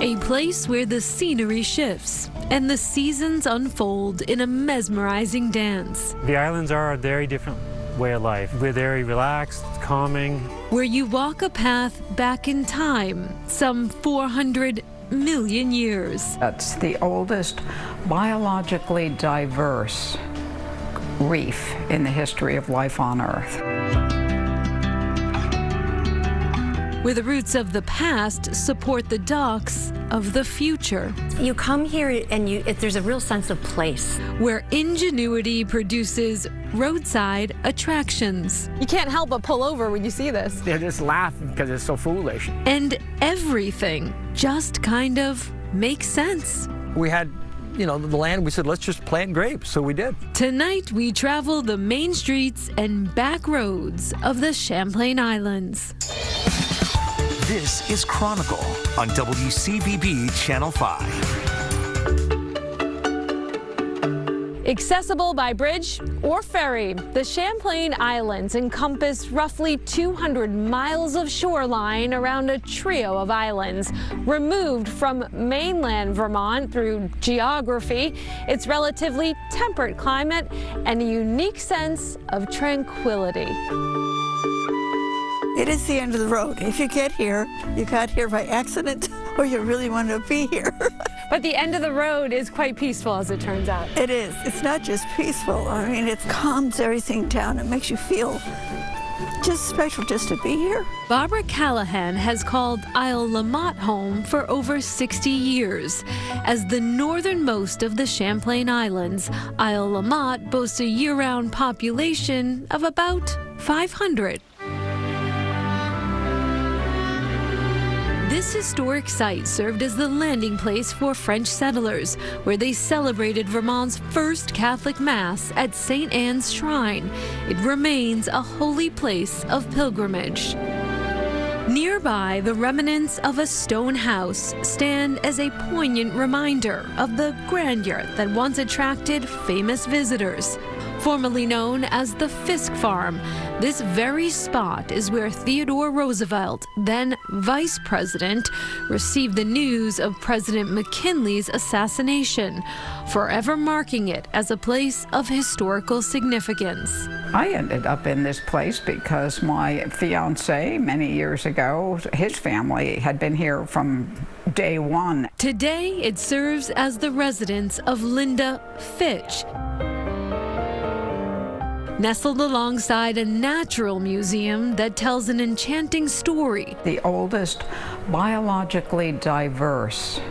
A place where the scenery shifts and the seasons unfold in a mesmerizing dance. The islands are a very different way of life. We're very relaxed, calming. Where you walk a path back in time, some 400 million years. That's the oldest biologically diverse reef in the history of life on Earth. Where the roots of the past support the docks of the future. You come here and there's a real sense of place. Where ingenuity produces roadside attractions. You can't help but pull over when you see this. They're just laughing because it's so foolish. And everything just kind of makes sense. We had, the land, we said, let's just plant grapes, so we did. Tonight, we travel the main streets and back roads of the Champlain Islands. This is Chronicle on WCVB Channel 5. Accessible by bridge or ferry, the Champlain Islands encompass roughly 200 miles of shoreline around a trio of islands. Removed from mainland Vermont through geography, its relatively temperate climate, and a unique sense of tranquility. It is the end of the road. If you get here, you got here by accident or you really want to be here. But the end of the road is quite peaceful, as it turns out. It is. It's not just peaceful. I mean, it calms everything down. It makes you feel just special just to be here. Barbara Callahan has called Isle La Motte home for over 60 years. As the northernmost of the Champlain Islands, Isle La Motte boasts a year-round population of about 500. This historic site served as the landing place for French settlers, where they celebrated Vermont's first Catholic Mass at St. Anne's Shrine. It remains a holy place of pilgrimage. Nearby, the remnants of a stone house stand as a poignant reminder of the grandeur that once attracted famous visitors. Formerly known as the Fisk Farm, this very spot is where Theodore Roosevelt, then vice president, received the news of President McKinley's assassination, forever marking it as a place of historical significance. I ended up in this place because my fiancé, many years ago, his family had been here from day one. Today, it serves as the residence of Linda Fitch. Nestled alongside a natural museum that tells an enchanting story. The oldest biologically diverse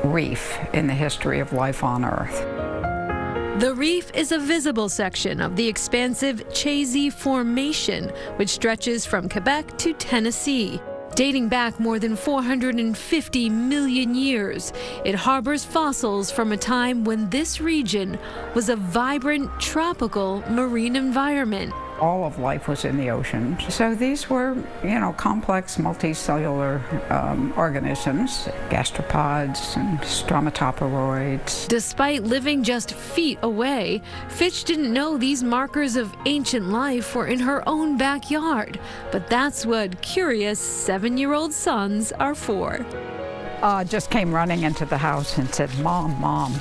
reef in the history of life on Earth. The reef is a visible section of the expansive Chazy Formation, which stretches from Quebec to Tennessee. Dating back more than 450 million years, it harbors fossils from a time when this region was a vibrant tropical marine environment. All of life was in the ocean. So these were, complex multicellular organisms, gastropods and stromatoporoids. Despite living just feet away, Fitch didn't know these markers of ancient life were in her own backyard. But that's what curious 7-year-old sons are for. Just came running into the house and said, Mom,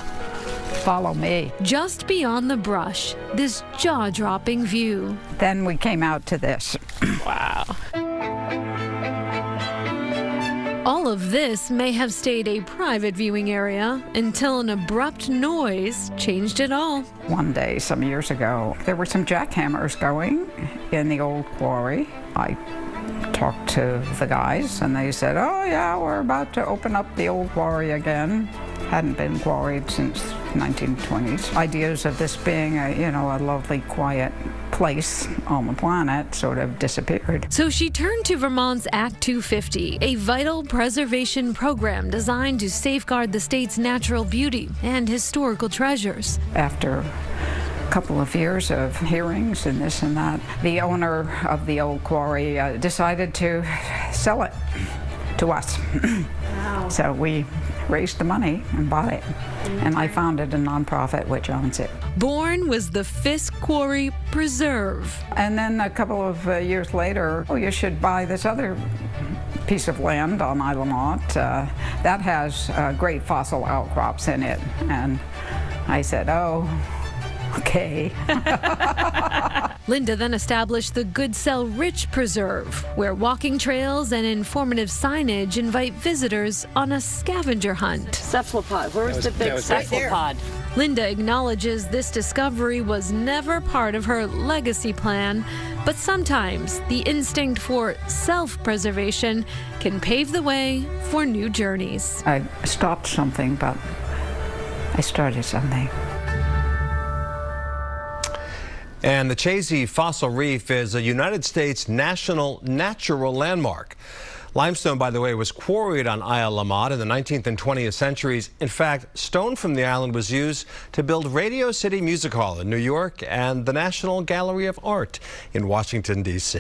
follow me. Just beyond the brush, this jaw-dropping view. Then we came out to this. Wow. All of this may have stayed a private viewing area until an abrupt noise changed it all. One day, some years ago, there were some jackhammers going in the old quarry. I talked to the guys and they said, oh yeah, we're about to open up the old quarry again. Hadn't been quarried since 1920s. Ideas of this being a lovely, quiet place on the planet sort of disappeared. So she turned to Vermont's Act 250, a vital preservation program designed to safeguard the state's natural beauty and historical treasures. After a couple of years of hearings and this and that, the owner of the old quarry decided to sell it to us. Wow. So we raised the money and bought it. And I founded a nonprofit which owns it. Born was the Fisk Quarry Preserve. And then a couple of years later, you should buy this other piece of land on Isle Lamont that has great fossil outcrops in it. And I said, oh, okay. Linda then established the Goodsell Ridge Preserve, where walking trails and informative signage invite visitors on a scavenger hunt. Cephalopod. Where's the big cephalopod? Linda acknowledges this discovery was never part of her legacy plan, but sometimes the instinct for self-preservation can pave the way for new journeys. I stopped something, but I started something. And the Chazy Fossil Reef is a United States National Natural Landmark. Limestone, by the way, was quarried on Isle Lamont in the 19th and 20th centuries. In fact, stone from the island was used to build Radio City Music Hall in New York and the National Gallery of Art in Washington, D.C.